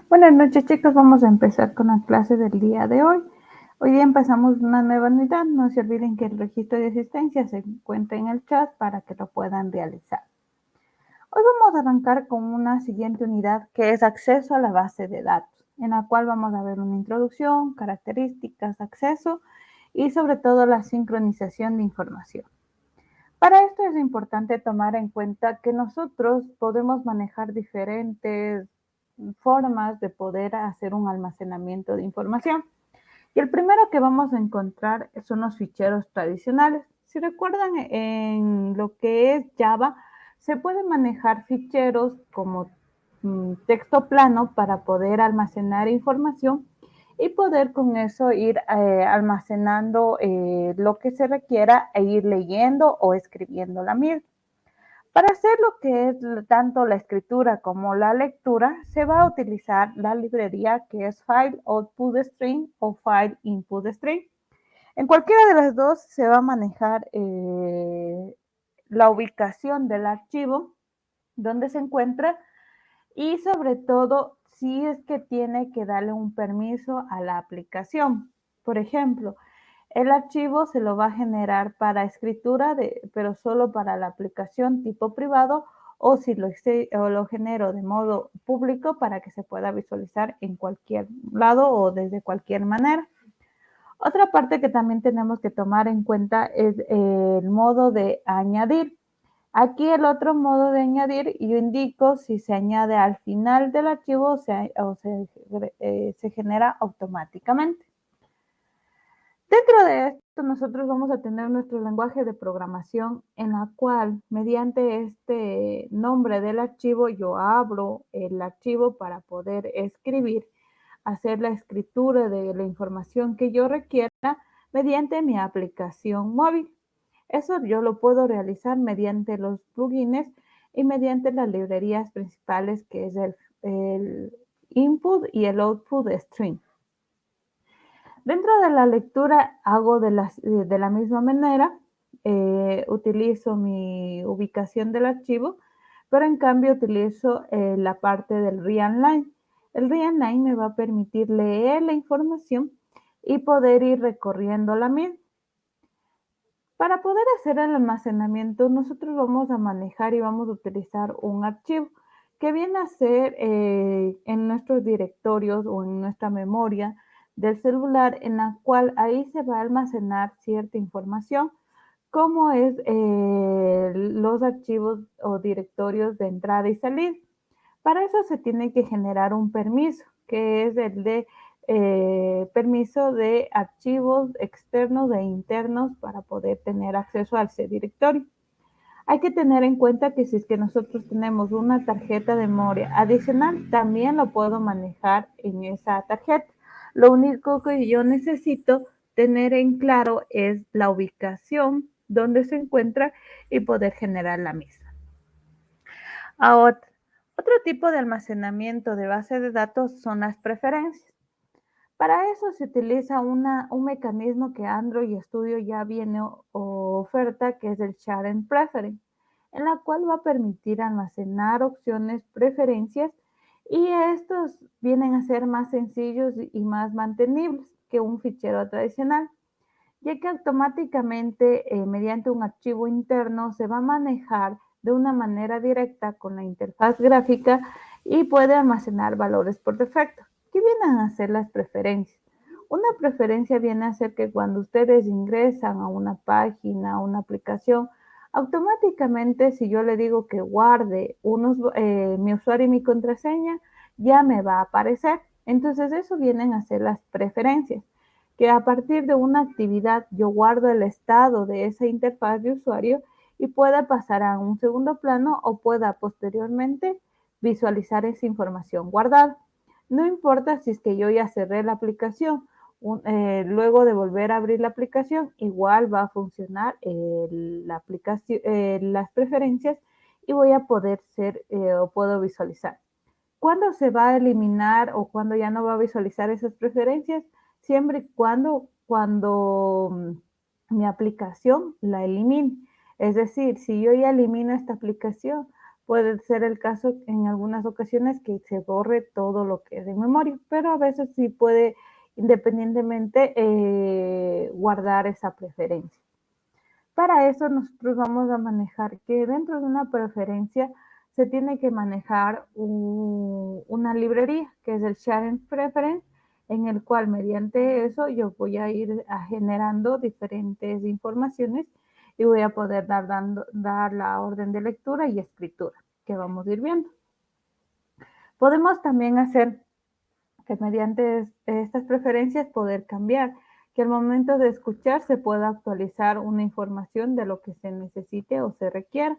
Buenas noches, chicos. Vamos a empezar con la clase del día de hoy. Hoy día empezamos una nueva unidad. No se olviden que el registro de asistencia se encuentra en el chat para que lo puedan realizar. Hoy vamos a arrancar con una siguiente unidad que es acceso a la base de datos, en la cual vamos a ver una introducción, características, acceso y sobre todo la sincronización de información. Para esto es importante tomar en cuenta que nosotros podemos manejar diferentes formas de poder hacer un almacenamiento de información. Y el primero que vamos a encontrar son los ficheros tradicionales. Si recuerdan, en lo que es Java, se pueden manejar ficheros como texto plano para poder almacenar información y poder con eso ir almacenando lo que se requiera e ir leyendo o escribiendo la misma. Para hacer lo que es tanto la escritura como la lectura, se va a utilizar la librería que es File Output String o File Input String. En cualquiera de las dos se va a manejar la ubicación del archivo, donde se encuentra y sobre todo si es que tiene que darle un permiso a la aplicación. Por ejemplo, el archivo se lo va a generar para escritura, pero solo para la aplicación tipo privado o si lo genero de modo público para que se pueda visualizar en cualquier lado o desde cualquier manera. Otra parte que también tenemos que tomar en cuenta es el modo de añadir. Aquí el otro modo de añadir, yo indico si se añade al final del archivo se genera automáticamente. Dentro de esto, nosotros vamos a tener nuestro lenguaje de programación en la cual, mediante este nombre del archivo, yo abro el archivo para poder escribir, hacer la escritura de la información que yo requiera mediante mi aplicación móvil. Eso yo lo puedo realizar mediante los plugins y mediante las librerías principales que es el input y el output string. Dentro de la lectura hago de la misma manera, utilizo mi ubicación del archivo, pero en cambio utilizo la parte del read line. El read line me va a permitir leer la información y poder ir recorriendo la misma. Para poder hacer el almacenamiento, nosotros vamos a manejar y vamos a utilizar un archivo que viene a ser en nuestros directorios o en nuestra memoria del celular, en la cual ahí se va a almacenar cierta información, como es los archivos o directorios de entrada y salida. Para eso se tiene que generar un permiso, que es el de permiso de archivos externos e internos para poder tener acceso a ese directorio. Hay que tener en cuenta que si es que nosotros tenemos una tarjeta de memoria adicional, también lo puedo manejar en esa tarjeta. Lo único que yo necesito tener en claro es la ubicación donde se encuentra y poder generar la misma. Ahora, otro tipo de almacenamiento de base de datos son las preferencias. Para eso se utiliza un mecanismo que Android Studio ya viene oferta, que es el Share and Preference, en la cual va a permitir almacenar opciones, preferencias, y estos vienen a ser más sencillos y más mantenibles que un fichero tradicional, ya que automáticamente mediante un archivo interno se va a manejar de una manera directa con la interfaz gráfica y puede almacenar valores por defecto. ¿Qué vienen a ser las preferencias? Una preferencia viene a ser que cuando ustedes ingresan a una página, a una aplicación, automáticamente si yo le digo que guarde mi usuario y mi contraseña, ya me va a aparecer. Entonces eso vienen a ser las preferencias, que a partir de una actividad yo guardo el estado de esa interfaz de usuario y pueda pasar a un segundo plano o pueda posteriormente visualizar esa información guardada. No importa si es que yo ya cerré la aplicación, luego de volver a abrir la aplicación, igual va a funcionar las preferencias y voy a poder o puedo visualizar. ¿Cuándo se va a eliminar o cuándo ya no va a visualizar esas preferencias? Siempre y cuando mi aplicación la elimine. Es decir, si yo ya elimino esta aplicación, Puede ser el caso en algunas ocasiones que se borre todo lo que es de memoria, pero a veces sí puede independientemente guardar esa preferencia. Para eso nosotros vamos a manejar que dentro de una preferencia se tiene que manejar una librería que es el Sharing Preference, en el cual mediante eso yo voy a ir generando diferentes informaciones y voy a poder dar la orden de lectura y escritura que vamos a ir viendo. Podemos también hacer que mediante estas preferencias poder cambiar, que al momento de escuchar se pueda actualizar una información de lo que se necesite o se requiera.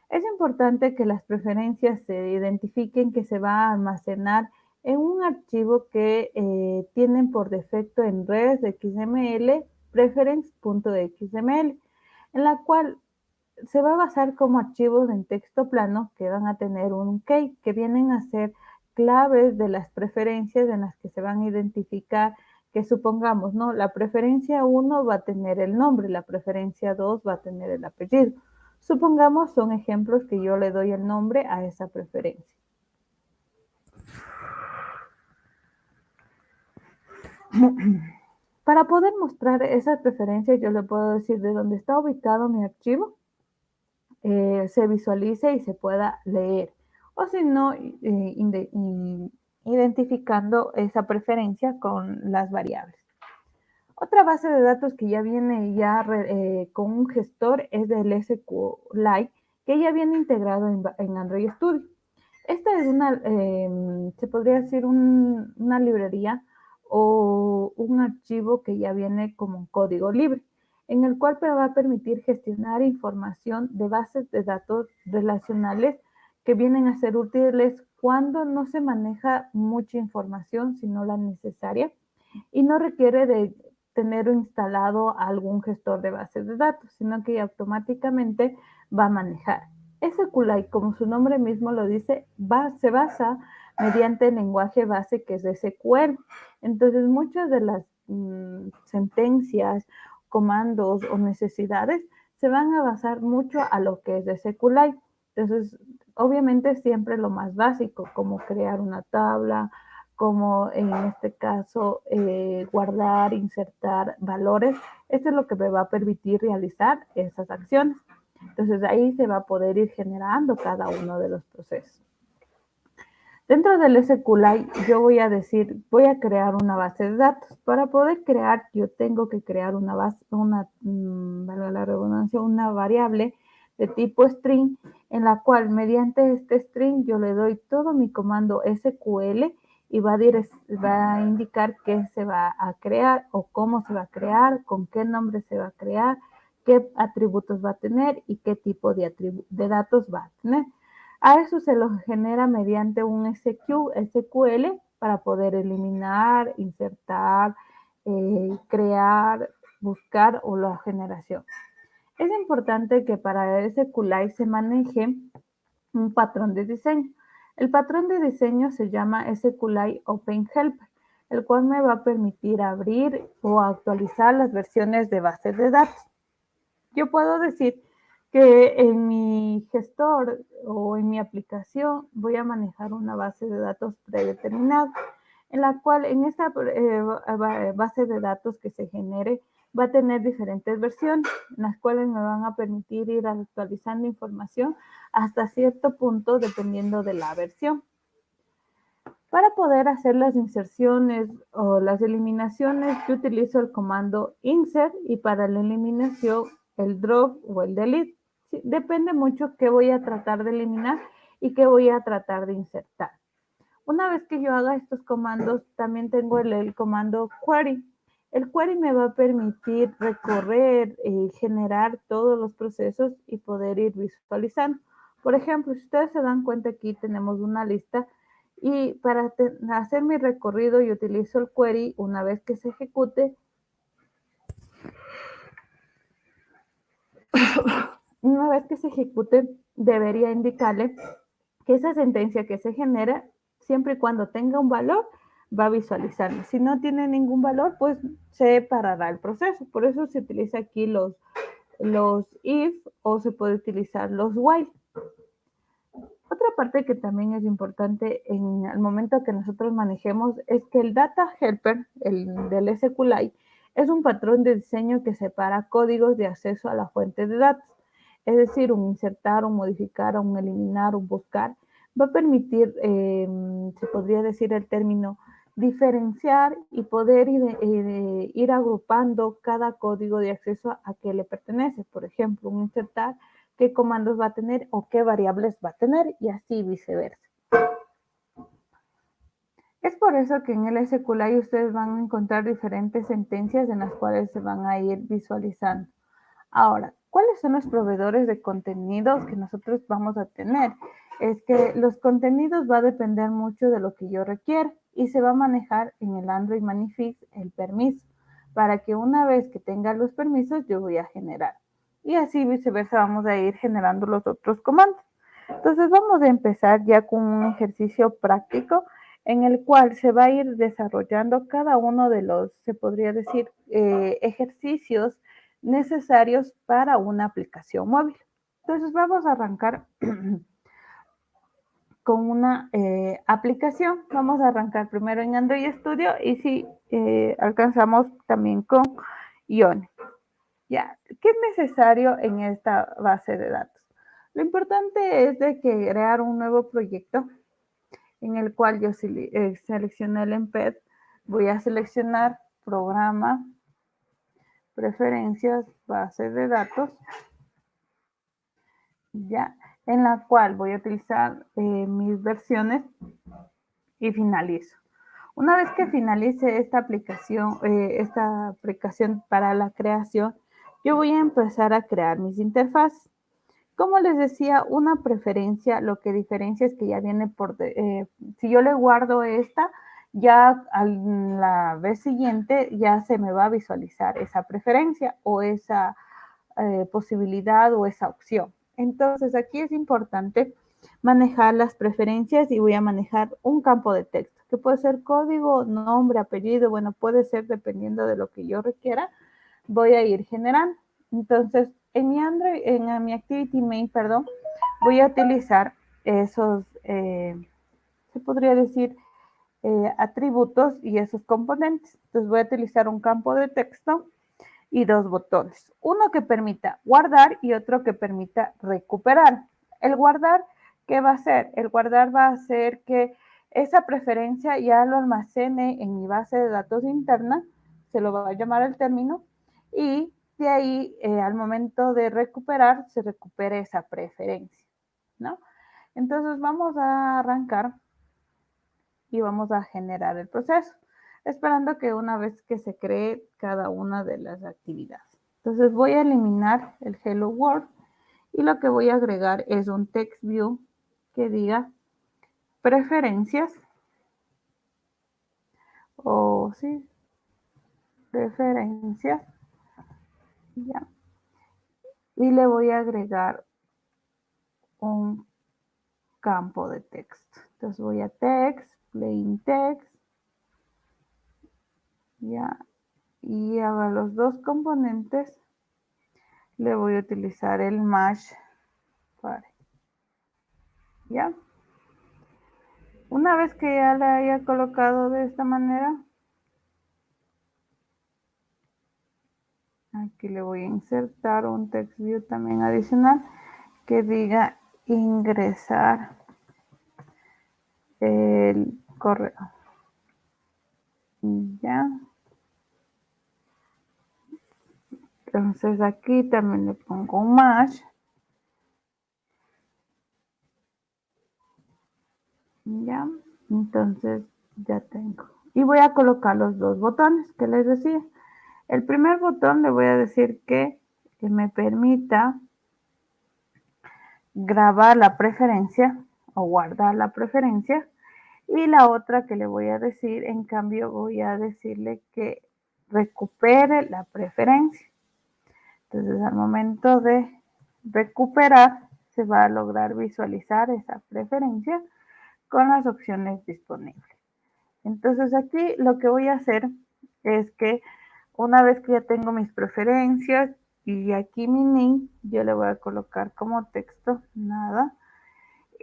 Es importante que las preferencias se identifiquen que se va a almacenar en un archivo que tienen por defecto en res XML, preference.xml, en la cual se va a basar como archivos en texto plano que van a tener un key, que vienen a ser claves de las preferencias en las que se van a identificar, que supongamos, ¿no? La preferencia 1 va a tener el nombre, la preferencia 2 va a tener el apellido. Supongamos, son ejemplos que yo le doy el nombre a esa preferencia. Para poder mostrar esas preferencias, yo le puedo decir de dónde está ubicado mi archivo, se visualice y se pueda leer. O si no, identificando esa preferencia con las variables. Otra base de datos que ya viene con un gestor es el SQLite, que ya viene integrado en Android Studio. Esta es se podría decir una librería o un archivo que ya viene como un código libre, en el cual va a permitir gestionar información de bases de datos relacionales que vienen a ser útiles cuando no se maneja mucha información, sino la necesaria, y no requiere de tener instalado algún gestor de bases de datos, sino que automáticamente va a manejar. SQLite, como su nombre mismo lo dice, se basa mediante el lenguaje base que es SQL. Entonces, muchas de las sentencias, comandos o necesidades se van a basar mucho a lo que es SQLite. Entonces, obviamente siempre lo más básico, como crear una tabla, como en este caso guardar, insertar valores. Esto es lo que me va a permitir realizar esas acciones. Entonces ahí se va a poder ir generando cada uno de los procesos. Dentro del SQLite yo voy a decir, voy a crear una base de datos. Para poder crear, yo tengo que crear una base, valga la redundancia, una variable de tipo string, en la cual mediante este string yo le doy todo mi comando SQL y va a indicar qué se va a crear o cómo se va a crear, con qué nombre se va a crear, qué atributos va a tener y qué tipo de datos va a tener. A eso se lo genera mediante un SQL para poder eliminar, insertar, crear, buscar o la generación. Es importante que para SQLite se maneje un patrón de diseño. El patrón de diseño se llama SQLite Open Helper, el cual me va a permitir abrir o actualizar las versiones de bases de datos. Yo puedo decir que en mi gestor o en mi aplicación voy a manejar una base de datos predeterminada, en la cual en esta base de datos que se genere va a tener diferentes versiones, en las cuales me van a permitir ir actualizando información hasta cierto punto dependiendo de la versión. Para poder hacer las inserciones o las eliminaciones, yo utilizo el comando insert y para la eliminación el drop o el delete. Sí, depende mucho qué voy a tratar de eliminar y qué voy a tratar de insertar. Una vez que yo haga estos comandos, también tengo el comando query. El query me va a permitir recorrer y generar todos los procesos y poder ir visualizando. Por ejemplo, si ustedes se dan cuenta, aquí tenemos una lista y para hacer mi recorrido yo utilizo el query. Una vez que se ejecute, debería indicarle que esa sentencia que se genera, siempre y cuando tenga un valor, va a visualizarlo. Si no tiene ningún valor, pues se parará el proceso. Por eso se utiliza aquí los if o se puede utilizar los while. parte que también es importante en el momento que nosotros manejemos es que el Data Helper, el del SQLite, es un patrón de diseño que separa códigos de acceso a la fuente de datos. Es decir, un insertar, un modificar, un eliminar, un buscar, va a permitir, se podría decir el término, diferenciar y poder ir agrupando cada código de acceso a que le pertenece. Por ejemplo, un insertar, qué comandos va a tener o qué variables va a tener y así viceversa. Es por eso que en el SQLite ustedes van a encontrar diferentes sentencias en las cuales se van a ir visualizando. Ahora, ¿cuáles son los proveedores de contenidos que nosotros vamos a tener? Es que los contenidos va a depender mucho de lo que yo requiera y se va a manejar en el Android Magnifique el permiso para que una vez que tenga los permisos yo voy a generar. Y así viceversa vamos a ir generando los otros comandos. Entonces vamos a empezar ya con un ejercicio práctico en el cual se va a ir desarrollando cada uno de los, se podría decir, ejercicios necesarios para una aplicación móvil. Entonces vamos a arrancar con una aplicación. Vamos a arrancar primero en Android Studio y si alcanzamos también con Ionic. Ya, ¿qué es necesario en esta base de datos? Lo importante es de que crear un nuevo proyecto en el cual yo seleccioné el embed, voy a seleccionar programa, preferencias, base de datos, ya, en la cual voy a utilizar mis versiones y finalizo. Una vez que finalice esta aplicación para la creación, yo voy a empezar a crear mis interfaces. Como les decía, una preferencia, lo que diferencia es que ya viene si yo le guardo esta, ya a la vez siguiente ya se me va a visualizar esa preferencia o esa posibilidad o esa opción. Entonces aquí es importante manejar las preferencias y voy a manejar un campo de texto, que puede ser código, nombre, apellido, bueno, puede ser dependiendo de lo que yo requiera, voy a ir generando. Entonces, en mi Android, en mi Activity Main, perdón, voy a utilizar esos, se podría decir, atributos y esos componentes. Entonces voy a utilizar un campo de texto y dos botones. Uno que permita guardar y otro que permita recuperar. El guardar, ¿qué va a hacer? El guardar va a hacer que esa preferencia ya lo almacene en mi base de datos interna, se lo va a llamar el término, y de ahí al momento de recuperar, se recupere esa preferencia, ¿no? Entonces vamos a arrancar y vamos a generar el proceso, esperando que una vez que se cree cada una de las actividades. Entonces voy a eliminar el Hello World y lo que voy a agregar es un text view que diga preferencias o sí, preferencias, ya. Y le voy a agregar un campo de texto. Entonces voy a text, plain text, ya. Y a los dos componentes le voy a utilizar el match pare. ¿Ya? Una vez que ya la haya colocado de esta manera, aquí le voy a insertar un text view también adicional que diga ingresar el correo. ¿Ya? Entonces aquí también le pongo un match. ¿Ya? Entonces ya tengo. Y voy a colocar los dos botones que les decía. El primer botón le voy a decir que me permita grabar la preferencia o guardar la preferencia. Y la otra que le voy a decir, en cambio, voy a decirle que recupere la preferencia. Entonces, al momento de recuperar, se va a lograr visualizar esa preferencia con las opciones disponibles. Entonces, aquí lo que voy a hacer es que una vez que ya tengo mis preferencias y aquí mi name, yo le voy a colocar como texto nada.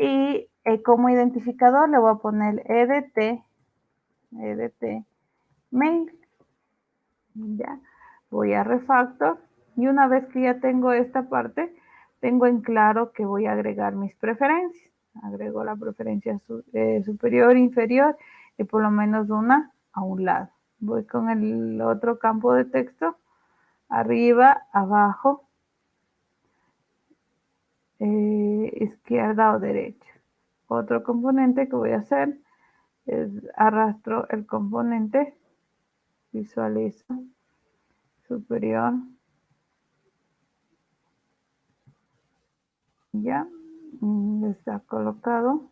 Y como identificador le voy a poner EDT mail. Ya, voy a refactor y una vez que ya tengo esta parte, tengo en claro que voy a agregar mis preferencias. Agrego la preferencia superior, inferior y por lo menos una a un lado. Voy con el otro campo de texto, arriba, abajo, izquierda o derecha. Otro componente que voy a hacer es arrastro el componente, visualizo, superior, ya, está colocado.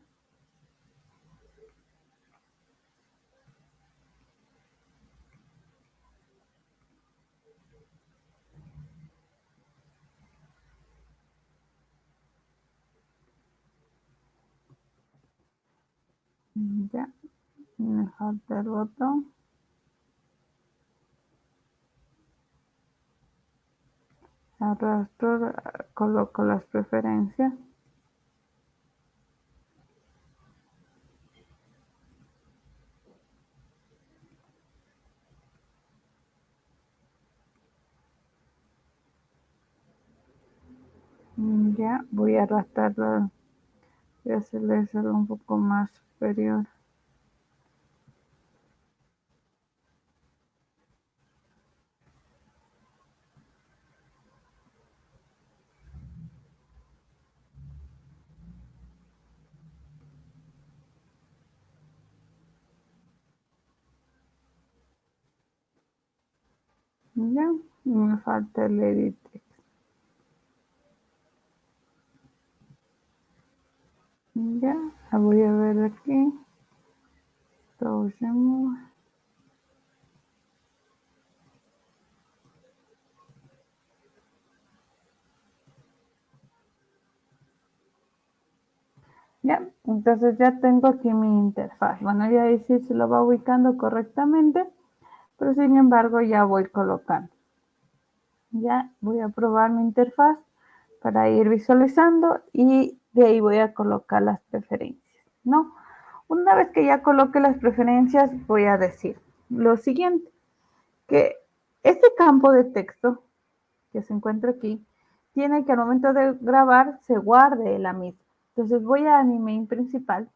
Ya, me falta el botón. Arrastro, coloco las preferencias. Ya, voy a arrastrarlo, voy a hacerle solo un poco más superior. Ya, me falta el edit. Ya, la voy a ver aquí. Ya, entonces ya tengo aquí mi interfaz. Bueno, ya ahí sí se lo va ubicando correctamente, pero sin embargo ya voy colocando. Ya voy a probar mi interfaz para ir visualizando y de ahí voy a colocar las preferencias, ¿no? Una vez que ya coloque las preferencias, voy a decir lo siguiente, que este campo de texto que se encuentra aquí, tiene que al momento de grabar se guarde la misma. Entonces voy a mi main principal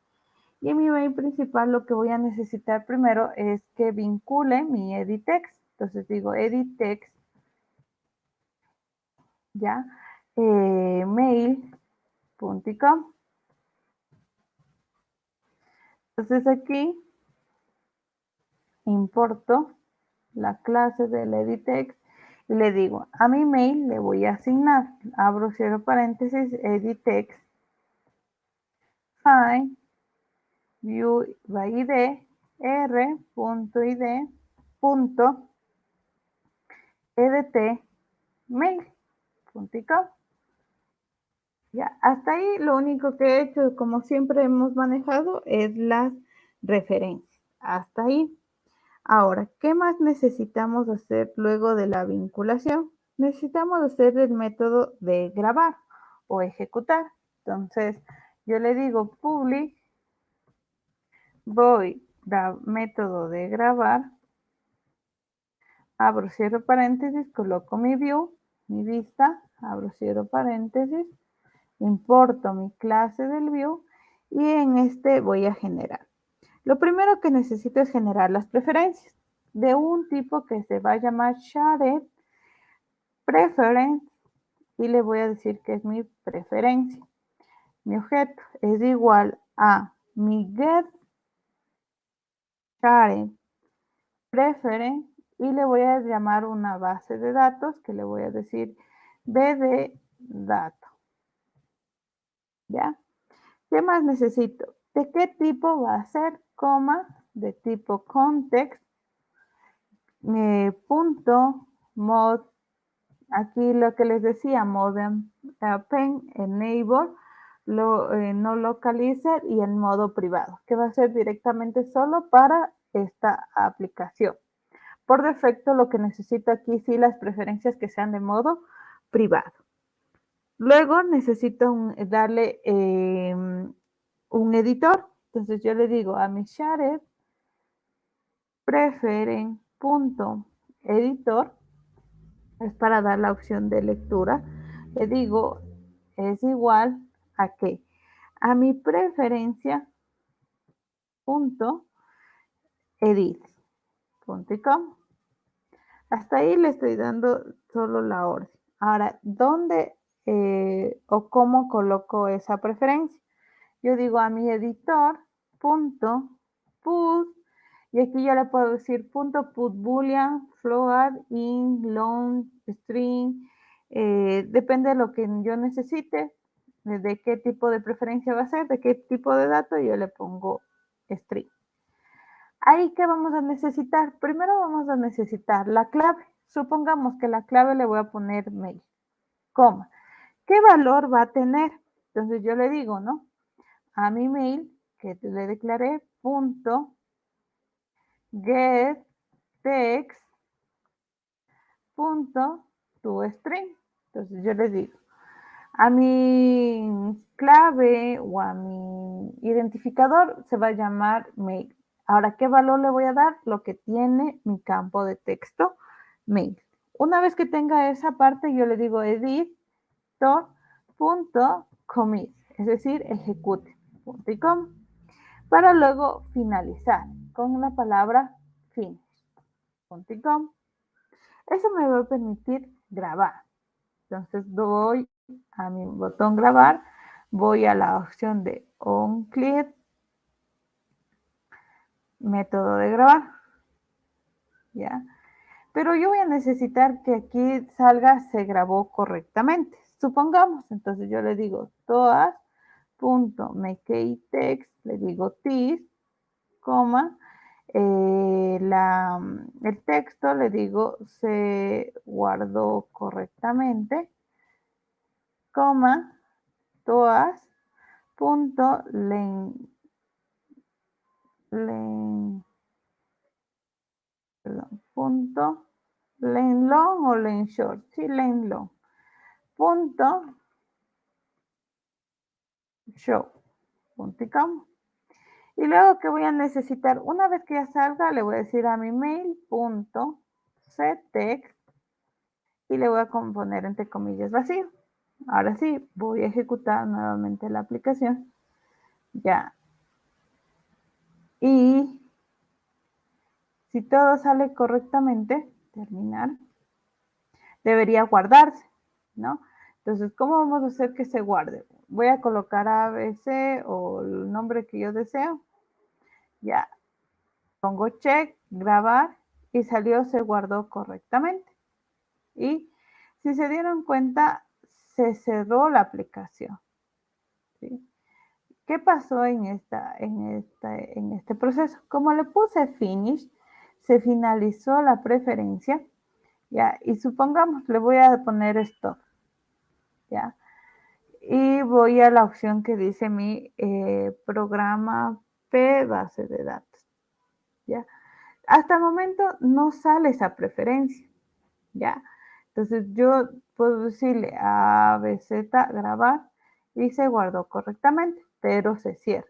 y en mi main principal lo que voy a necesitar primero es que vincule mi edit text. Entonces digo edit text, ya, mail.com. Entonces aquí importo la clase del edit text y le digo a mi mail le voy a asignar, abro cierro paréntesis, edit text, find, view by id, r.id, punto, edt, mail.com. Ya, hasta ahí lo único que he hecho, como siempre hemos manejado, es las referencias. Hasta ahí. Ahora, ¿qué más necesitamos hacer luego de la vinculación? Necesitamos hacer el método de grabar o ejecutar. Entonces, yo le digo public, voy al método de grabar, abro, cierro paréntesis, coloco mi view, mi vista, abro, cierro paréntesis, importo mi clase del view y en este voy a generar. Lo primero que necesito es generar las preferencias de un tipo que se va a llamar shared preference y le voy a decir que es mi preferencia. Mi objeto es igual a mi get shared preference y le voy a llamar una base de datos que le voy a decir b de dato. ¿Ya? ¿Qué más necesito? ¿De qué tipo va a ser? Coma, de tipo context, punto, mod, aquí lo que les decía, modem, pen, enable, no localizer y en modo privado, que va a ser directamente solo para esta aplicación. Por defecto, lo que necesito aquí sí las preferencias que sean de modo privado. Luego necesito darle un editor. Entonces yo le digo a mi shared preferen.editor, es para dar la opción de lectura. Le digo es igual a qué, a mi preferencia punto edit.com. Hasta ahí le estoy dando solo la orden. Ahora, ¿dónde o cómo coloco esa preferencia? Yo digo a mi editor punto put, y aquí yo le puedo decir punto put boolean, float, int, long, string, depende de lo que yo necesite, de qué tipo de preferencia va a ser, de qué tipo de dato, yo le pongo string. Ahí, ¿qué vamos a necesitar? Primero vamos a necesitar la clave. Supongamos que la clave le voy a poner mail, coma. ¿Qué valor va a tener? Entonces yo le digo, ¿no? A mi mail, que le declaré, punto get text punto to string. Entonces yo le digo, a mi clave o a mi identificador se va a llamar mail. Ahora, ¿qué valor le voy a dar? Lo que tiene mi campo de texto mail. Una vez que tenga esa parte, yo le digo editor.commit, es decir, ejecute.com, para luego finalizar con la palabra finish.com. Eso me va a permitir grabar. Entonces doy a mi botón grabar, voy a la opción de onClick, método de grabar, ¿ya? Pero yo voy a necesitar que aquí salga se grabó correctamente. Supongamos, entonces yo le digo toas.makeText, le digo this, coma, el texto le digo se guardó correctamente, coma, toas.len punto lenglong o lenshort, sí, lenglong, punto show.com. Y luego que voy a necesitar, una vez que ya salga, le voy a decir a mi mail punto settext y le voy a poner entre comillas vacío. Ahora sí, voy a ejecutar nuevamente la aplicación. Ya. Y si todo sale correctamente, terminar, debería guardarse, ¿no? Entonces, ¿cómo vamos a hacer que se guarde? Voy a colocar ABC o el nombre que yo deseo. Ya, pongo check, grabar y salió, se guardó correctamente. Y si se dieron cuenta, se cerró la aplicación. ¿Sí? ¿Qué pasó en este proceso? Como le puse finish, se finalizó la preferencia, ¿ya? Y supongamos, le voy a poner stop, ¿ya? Y voy a la opción que dice mi programa P base de datos, ¿ya? Hasta el momento no sale esa preferencia, ¿ya? Entonces yo puedo decirle a BZ grabar y se guardó correctamente, pero se cierra.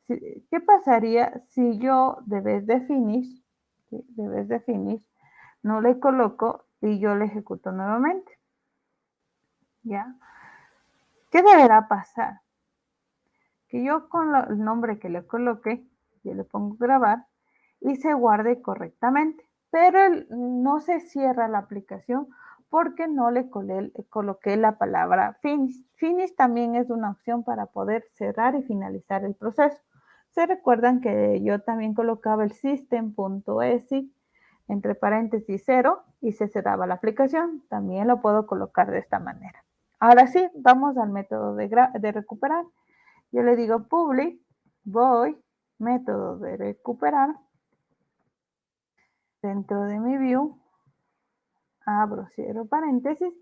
¿Qué pasaría si yo de vez de finish, ¿sí? De vez de finish, no le coloco y yo le ejecuto nuevamente? ¿Ya? ¿Qué deberá pasar? Que yo con el nombre que le coloqué, yo le pongo grabar y se guarde correctamente, pero no se cierra la aplicación porque no le coloqué la palabra finish. Finish también es una opción para poder cerrar y finalizar el proceso. Se recuerdan que yo también colocaba el system.exit entre paréntesis 0 y se cerraba la aplicación. También lo puedo colocar de esta manera. Ahora sí, vamos al método de recuperar. Yo le digo public void método de recuperar. Dentro de mi view abro, cierro paréntesis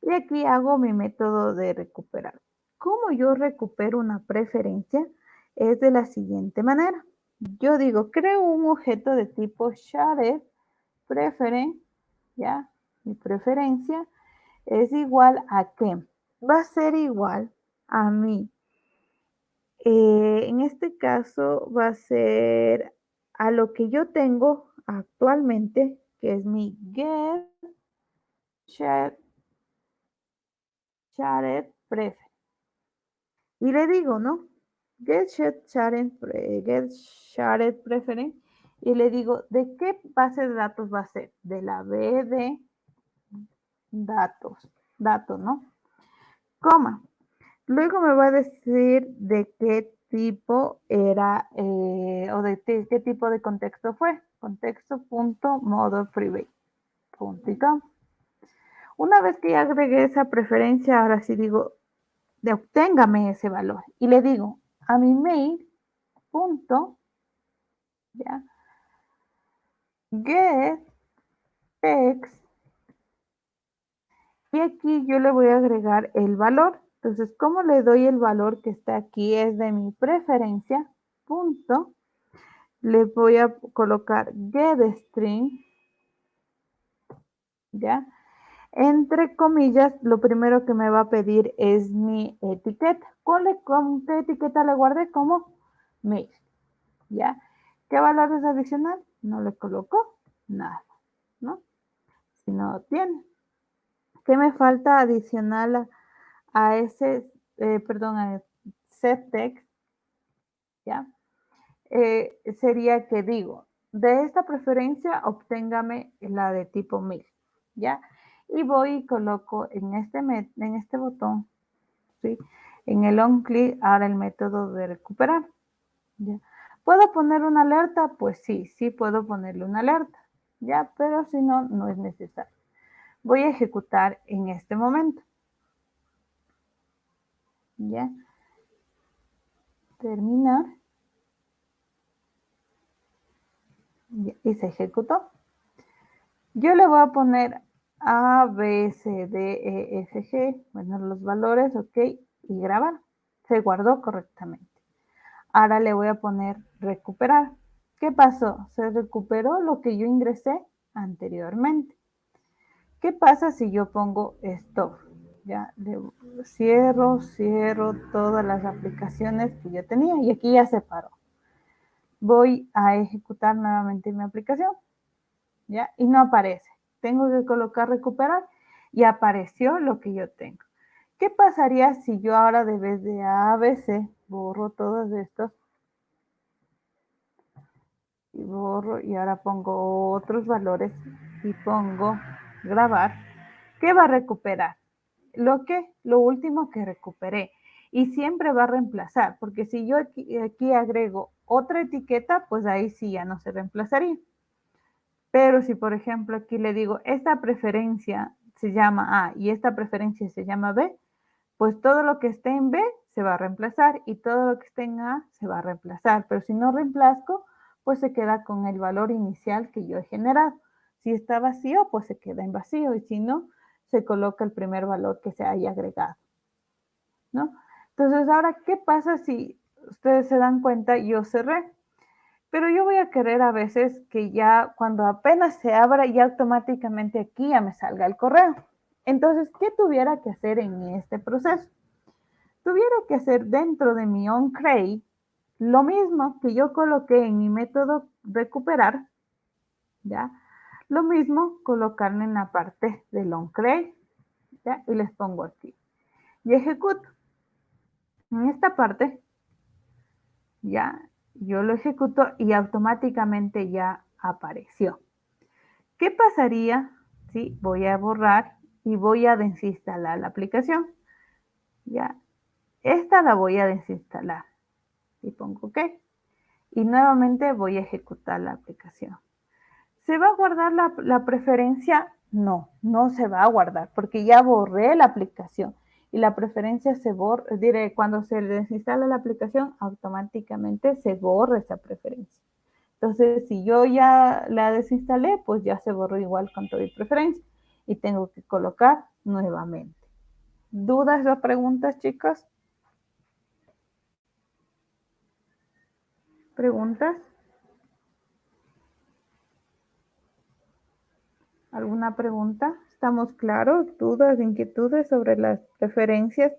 y aquí hago mi método de recuperar. ¿Cómo yo recupero una preferencia? Es de la siguiente manera. Yo digo, creo un objeto de tipo shared preferen, ¿ya? Mi preferencia es igual a ¿qué? Va a ser igual a mi En este caso va a ser a lo que yo tengo actualmente, que es mi get shared preference. Y le digo, ¿no? Get shared preference. Y le digo, ¿de qué base de datos va a ser? De la B de datos, ¿no? Coma. Luego me va a decir de qué tipo era o de qué tipo de contexto fue. Contexto.model_private.com. Una vez que ya agregué esa preferencia, ahora sí digo, de obténgame ese valor. Y le digo a mi mail, punto, ya, get text. Y aquí yo le voy a agregar el valor. Entonces, ¿cómo le doy el valor que está aquí? Es de mi preferencia, punto. Le voy a colocar getString, ¿ya? Entre comillas, lo primero que me va a pedir es mi etiqueta. ¿Con qué etiqueta le guardé? Como mail, ¿ya? ¿Qué valor es adicional? No le coloco nada, ¿no? Si no tiene. ¿Qué me falta adicional a ese, a setText, ¿ya? Sería que digo, de esta preferencia, obténgame la de tipo 1000, ¿ya? Y voy y coloco en este botón, ¿sí? En el onClick, ahora el método de recuperar, ¿ya? ¿Puedo poner una alerta? Pues sí puedo ponerle una alerta, ¿ya? Pero si no, no es necesario. Voy a ejecutar en este momento, ¿ya? Terminar. Y se ejecutó. Yo le voy a poner A, B, C, D, E, F, G, bueno, los valores, ok, y grabar. Se guardó correctamente. Ahora le voy a poner recuperar. ¿Qué pasó? Se recuperó lo que yo ingresé anteriormente. ¿Qué pasa si yo pongo stop? Ya, cierro todas las aplicaciones que yo tenía y aquí ya se paró. Voy a ejecutar nuevamente mi aplicación, ¿ya? Y no aparece. Tengo que colocar recuperar y apareció lo que yo tengo. ¿Qué pasaría si yo ahora de vez de ABC borro todos estos y borro y ahora pongo otros valores y pongo grabar? ¿Qué va a recuperar? Lo último que recuperé. Y siempre va a reemplazar, porque si yo aquí agrego otra etiqueta, pues ahí sí ya no se reemplazaría. Pero si, por ejemplo, aquí le digo, esta preferencia se llama A y esta preferencia se llama B, pues todo lo que esté en B se va a reemplazar y todo lo que esté en A se va a reemplazar. Pero si no reemplazco, pues se queda con el valor inicial que yo he generado. Si está vacío, pues se queda en vacío y si no, se coloca el primer valor que se haya agregado, ¿no? Entonces, ahora, ¿qué pasa si ustedes se dan cuenta? Yo cerré. Pero yo voy a querer a veces que ya cuando apenas se abra, ya automáticamente aquí ya me salga el correo. Entonces, ¿qué tuviera que hacer en este proceso? Tuviera que hacer dentro de mi onCreate lo mismo que yo coloqué en mi método recuperar, ¿ya? Lo mismo colocarle en la parte del onCreate, ¿ya? Y les pongo aquí. Y ejecuto. En esta parte, ya, yo lo ejecuto y automáticamente ya apareció. ¿Qué pasaría si voy a borrar y voy a desinstalar la aplicación? Ya, esta la voy a desinstalar y pongo OK. Y nuevamente voy a ejecutar la aplicación. ¿Se va a guardar la preferencia? No, no se va a guardar porque ya borré la aplicación y la preferencia se borra, cuando se desinstala la aplicación, automáticamente se borra esa preferencia. Entonces, si yo ya la desinstalé, pues ya se borró igual con toda mi preferencia y tengo que colocar nuevamente. ¿Dudas o preguntas, chicos? ¿Preguntas? ¿Alguna pregunta? ¿Estamos claros? ¿Dudas, inquietudes sobre las preferencias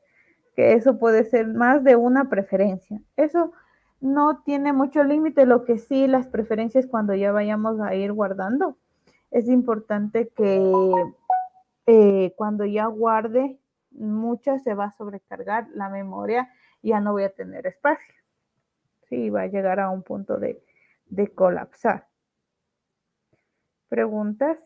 que eso puede ser más de una preferencia. Eso no tiene mucho límite, lo que sí las preferencias cuando ya vayamos a ir guardando. Es importante que cuando ya guarde mucha se va a sobrecargar la memoria y ya no voy a tener espacio. Sí, va a llegar a un punto de colapsar. ¿Preguntas?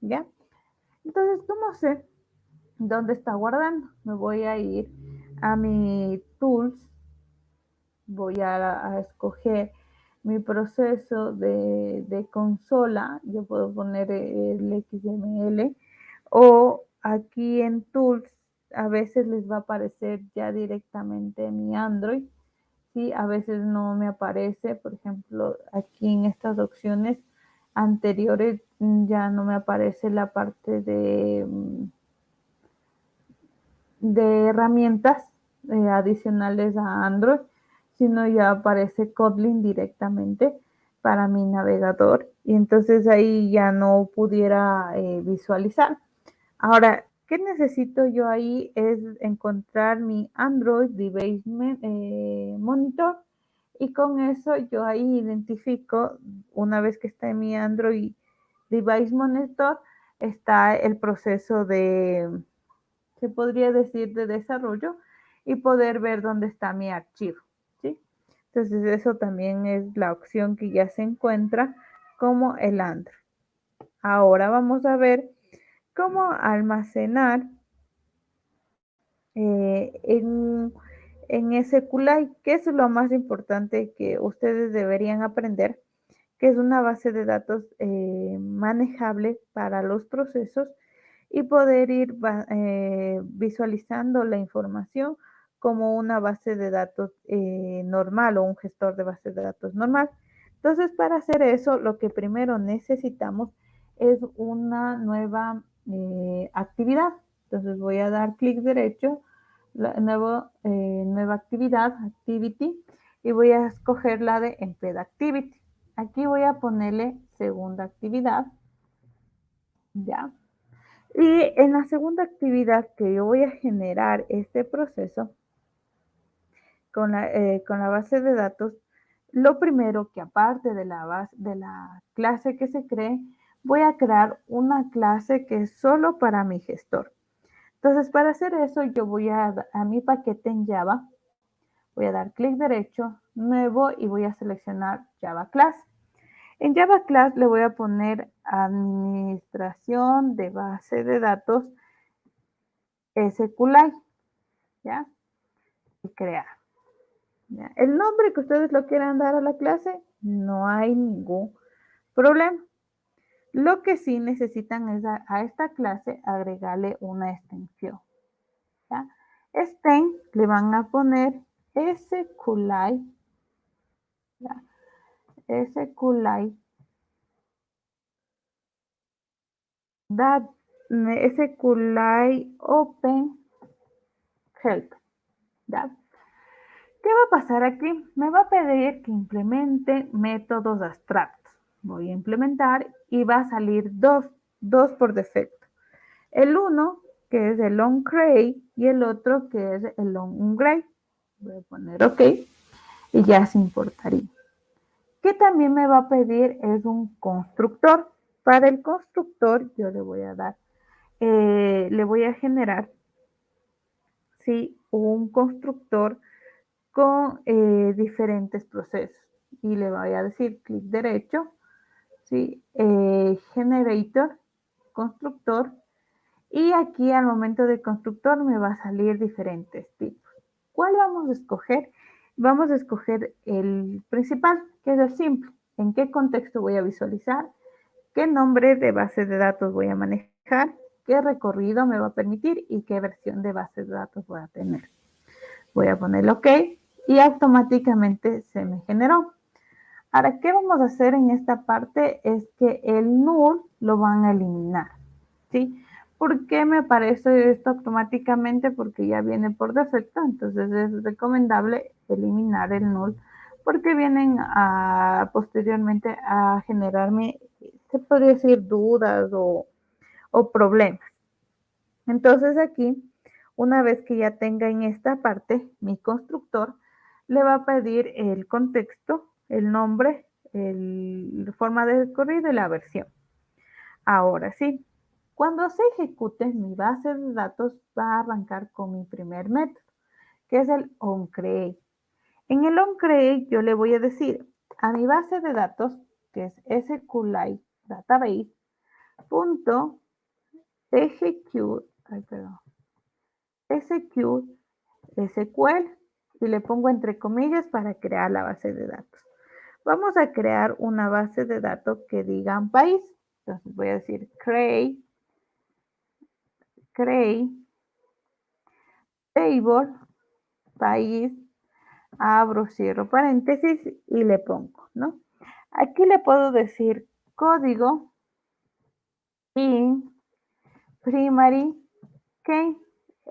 ¿Ya? Entonces, ¿cómo sé dónde está guardando? Me voy a ir a mi Tools, voy a escoger mi proceso de consola, yo puedo poner el XML o aquí en Tools a veces les va a aparecer ya directamente mi Android, ¿sí? A veces no me aparece, por ejemplo, aquí en estas opciones anteriores ya no me aparece la parte de herramientas adicionales a Android, sino ya aparece Kotlin directamente para mi navegador y entonces ahí ya no pudiera visualizar. Ahora, ¿qué necesito yo ahí? Es encontrar mi Android Device Monitor y con eso yo ahí identifico, una vez que está en mi Android Device Monitor, está el proceso se podría decir, de desarrollo y poder ver dónde está mi archivo, ¿sí? Entonces eso también es la opción que ya se encuentra como el Android. Ahora vamos a ver cómo almacenar en SQLite, que es lo más importante que ustedes deberían aprender, que es una base de datos manejable para los procesos y poder ir visualizando la información como una base de datos normal o un gestor de bases de datos normal. Entonces, para hacer eso, lo que primero necesitamos es una nueva actividad. Entonces, voy a dar clic derecho, nueva actividad, activity, y voy a escoger la de embed activity. Aquí voy a ponerle segunda actividad, ¿ya? Y en la segunda actividad que yo voy a generar este proceso con la base de datos, lo primero que aparte de de la clase que se cree, voy a crear una clase que es solo para mi gestor. Entonces, para hacer eso, yo voy a mi paquete en Java, voy a dar clic derecho, nuevo y voy a seleccionar Java Class. En Java Class le voy a poner administración de base de datos SQLite, ¿ya? Y crear. ¿Ya? El nombre que ustedes lo quieran dar a la clase, no hay ningún problema. Lo que sí necesitan es a esta clase agregarle una extensión, ¿ya? Le van a poner SQLite, ¿ya? SQLite, SQLite Open Help, ¿ya? ¿Qué va a pasar aquí? Me va a pedir que implemente métodos abstractos. Voy a implementar y va a salir dos por defecto. El uno, que es el onCreate, y el otro, que es el onGrade. Voy a poner OK y ya se importaría. ¿Qué también me va a pedir? Es un constructor. Para el constructor yo le voy a dar, le voy a generar, ¿sí? Un constructor con diferentes procesos. Y le voy a decir clic derecho, ¿sí? Generator, constructor. Y aquí al momento de constructor me va a salir diferentes tipos. ¿Cuál vamos a escoger? Vamos a escoger el principal, que es el simple. ¿En qué contexto voy a visualizar? ¿Qué nombre de base de datos voy a manejar? ¿Qué recorrido me va a permitir? ¿Y qué versión de base de datos voy a tener? Voy a ponerle OK y automáticamente se me generó. Ahora, ¿qué vamos a hacer en esta parte? Es que el null lo van a eliminar, ¿sí? ¿Por qué me aparece esto automáticamente? Porque ya viene por defecto, entonces es recomendable eliminar el null porque vienen posteriormente a generarme, se podría decir, dudas o problemas. Entonces aquí, una vez que ya tenga en esta parte mi constructor, le va a pedir el contexto, el nombre, la forma de recorrido y la versión. Ahora sí, cuando se ejecute mi base de datos va a arrancar con mi primer método, que es el onCreate. En el onCreate yo le voy a decir a mi base de datos, que es SQLite Database, punto execute, execute SQL y le pongo entre comillas para crear la base de datos. Vamos a crear una base de datos que diga país. Entonces voy a decir create table, país, abro, cierro paréntesis y le pongo, ¿no? Aquí le puedo decir código in primary key.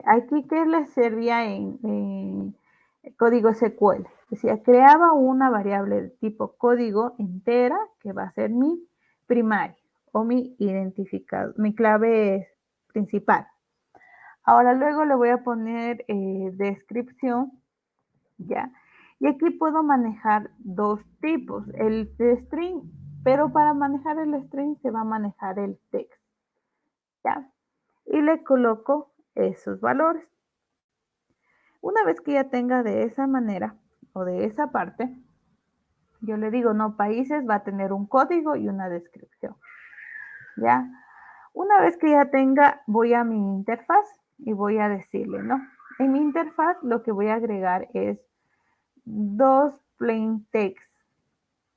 Aquí que le servía en código SQL. Decía, creaba una variable de tipo código entera que va a ser mi primario o mi identificador, mi clave principal. Ahora luego le voy a poner descripción, ¿ya? Y aquí puedo manejar dos tipos, el string, pero para manejar el string se va a manejar el text, ¿ya? Y le coloco esos valores. Una vez que ya tenga de esa manera o de esa parte, yo le digo, no, países va a tener un código y una descripción, ¿ya? Una vez que ya tenga, voy a mi interfaz y voy a decirle, ¿no? En mi interfaz lo que voy a agregar es dos plain text,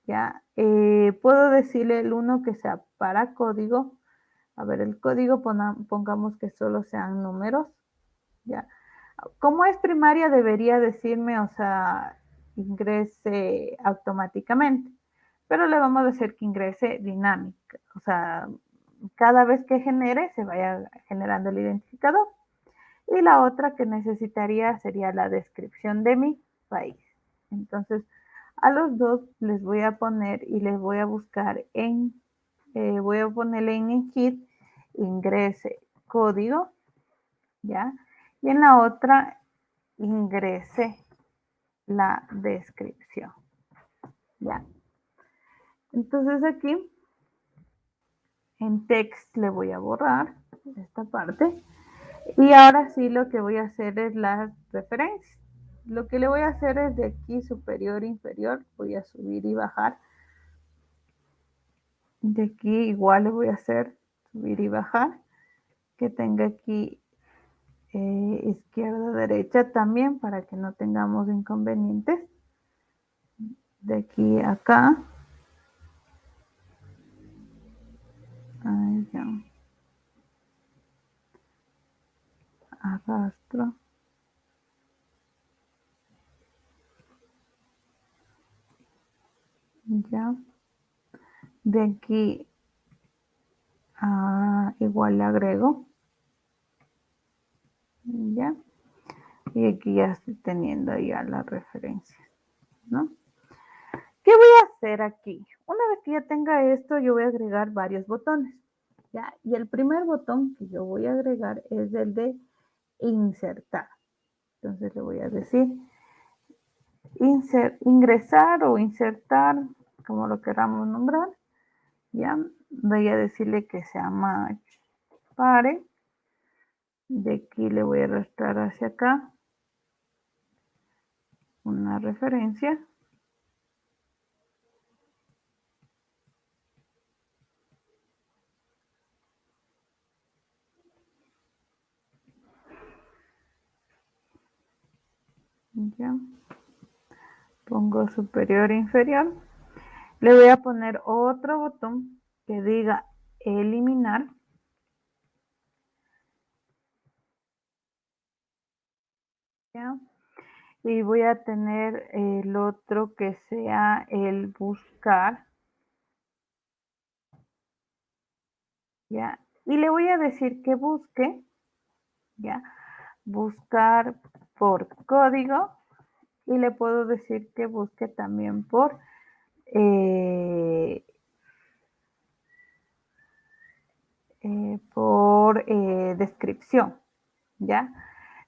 ¿ya? Puedo decirle el uno que sea para código. A ver, el código pongamos que solo sean números, ¿ya? Como es primaria debería decirme, o sea, ingrese automáticamente, pero le vamos a decir que ingrese dinámica, o sea, cada vez que genere se vaya generando el identificador. Y la otra que necesitaría sería la descripción de mi país. Entonces, a los dos les voy a poner y les voy a buscar voy a ponerle en Git, ingrese código, ¿ya? Y en la otra ingrese la descripción, ¿ya? Entonces aquí en text le voy a borrar esta parte y ahora sí lo que voy a hacer es las referencias. Lo que le voy a hacer es de aquí superior, inferior, voy a subir y bajar. De aquí igual le voy a hacer subir y bajar, que tenga aquí izquierda, derecha también para que no tengamos inconvenientes. De aquí a acá. Ahí ya. Arrastro. Ya. De aquí igual le agrego. Ya. Y aquí ya estoy teniendo ya las referencias, ¿no? ¿Qué voy a hacer aquí? Una vez que ya tenga esto, yo voy a agregar varios botones, ¿ya? Y el primer botón que yo voy a agregar es el de insertar. Entonces le voy a decir ingresar o insertar, como lo queramos nombrar, ¿ya? Voy a decirle que se llama pare. De aquí le voy a arrastrar hacia acá una referencia. Ya. Pongo superior e inferior. Le voy a poner otro botón que diga eliminar. ¿Ya? Y voy a tener el otro que sea el buscar. ¿Ya? Y le voy a decir que busque, ¿ya? Buscar por código y le puedo decir que busque también por descripción, ¿ya?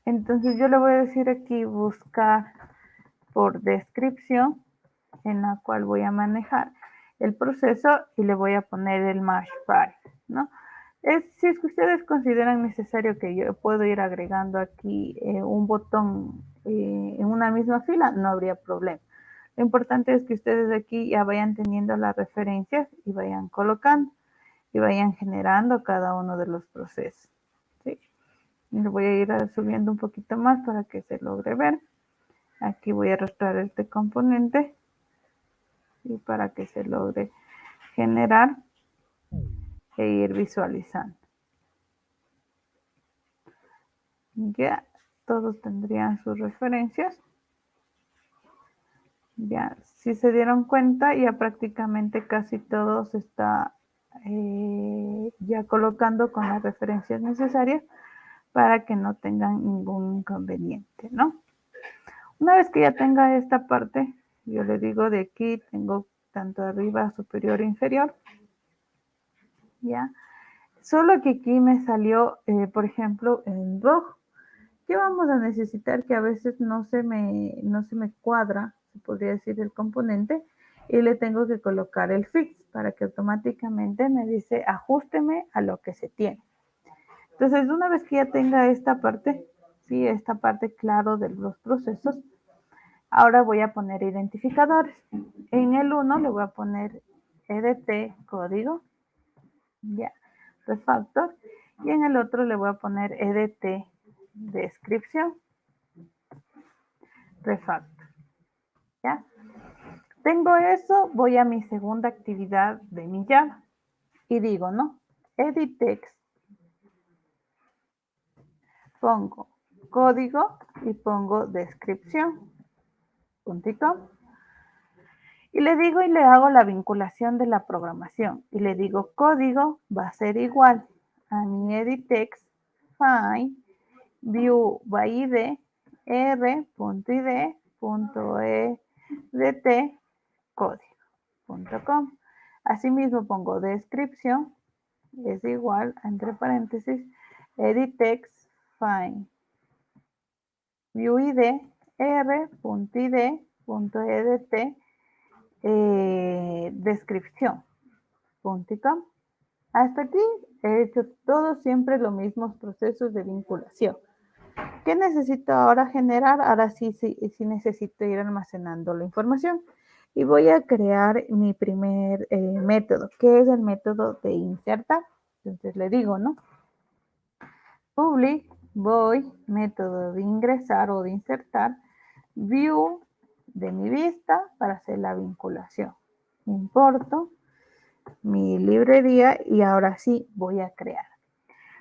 Entonces yo le voy a decir aquí buscar por descripción, en la cual voy a manejar el proceso y le voy a poner el mash file, ¿no? Si es que ustedes consideran necesario que yo puedo ir agregando aquí un botón en una misma fila, no habría problema. Lo importante es que ustedes aquí ya vayan teniendo las referencias y vayan colocando y vayan generando cada uno de los procesos, ¿sí? Y lo voy a ir subiendo un poquito más para que se logre ver. Aquí voy a arrastrar este componente y para que se logre generar e ir visualizando. Ya todos tendrían sus referencias. Ya, si se dieron cuenta, ya prácticamente casi todo se está ya colocando con las referencias necesarias para que no tengan ningún inconveniente, ¿no? Una vez que ya tenga esta parte, yo le digo de aquí, tengo tanto arriba, superior e inferior, ¿ya? Solo que aquí me salió, por ejemplo, en rojo. ¿Qué vamos a necesitar? Que a veces no se me cuadra, se podría decir, el componente, y le tengo que colocar el fix para que automáticamente me dice ajústeme a lo que se tiene. Entonces, una vez que ya tenga esta parte, sí, esta parte claro de los procesos, ahora voy a poner identificadores. En el 1 le voy a poner EDT código, ya, refactor, y en el otro le voy a poner EDT descripción, refactor, ¿ya? Tengo eso, voy a mi segunda actividad de mi Java y digo, ¿no? Edit text, pongo código y pongo descripción, puntito, y le digo y le hago la vinculación de la programación y le digo código va a ser igual a mi edit text find view by id r.id.edt código.com. Asimismo pongo descripción es igual entre paréntesis edit text find view id r.id.edt descripción.com. Hasta aquí he hecho todos siempre los mismos procesos de vinculación. ¿Qué necesito ahora generar? Ahora sí necesito ir almacenando la información. Y voy a crear mi primer método, que es el método de insertar. Entonces le digo, ¿no? Public void, método de ingresar o de insertar, view de mi vista para hacer la vinculación. Importo mi librería y ahora sí voy a crear.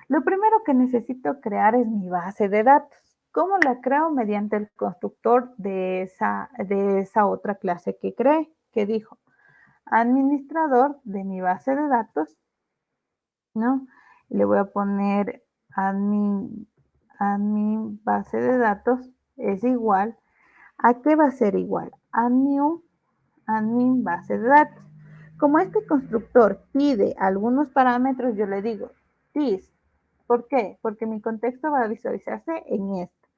Lo primero que necesito crear es mi base de datos. ¿Cómo la creo? Mediante el constructor de esa otra clase que creé, que dijo administrador de mi base de datos, ¿no? Le voy a poner admin base de datos es igual. ¿A qué va a ser igual? A new admin base de datos. Como este constructor pide algunos parámetros, yo le digo this. ¿Por qué? Porque mi contexto va a visualizarse en esto.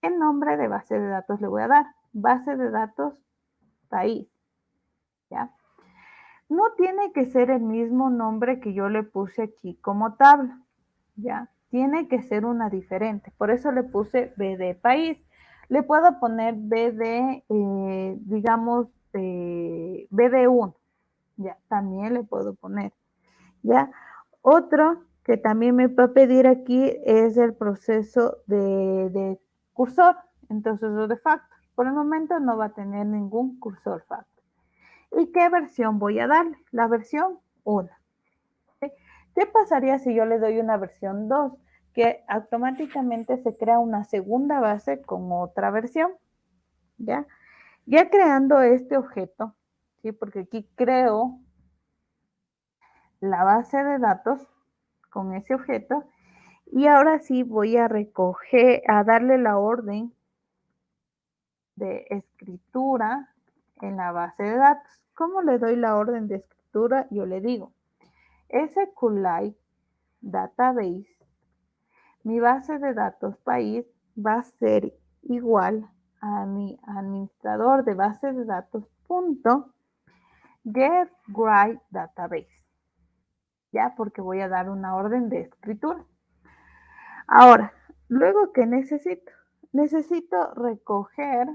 ¿Qué nombre de base de datos le voy a dar? Base de datos país, ¿ya? No tiene que ser el mismo nombre que yo le puse aquí como tabla, ¿ya? Tiene que ser una diferente. Por eso le puse BD país. Le puedo poner BD, digamos, BD1, ya, también le puedo poner, ¿ya? Otro que también me va a pedir aquí es el proceso de cursor, entonces lo de factor. Por el momento no va a tener ningún cursor factor. ¿Y qué versión voy a darle? La versión 1. ¿Sí? ¿Qué pasaría si yo le doy una versión 2? Que automáticamente se crea una segunda base con otra versión, ¿ya? Ya creando este objeto, ¿sí? Porque aquí creo la base de datos, con ese objeto. Y ahora sí voy a recoger, a darle la orden de escritura en la base de datos. ¿Cómo le doy la orden de escritura? Yo le digo SQLite Database, mi base de datos país va a ser igual a mi administrador de base de datos punto get write database, ya, porque voy a dar una orden de escritura. Ahora, luego, ¿qué necesito? Necesito recoger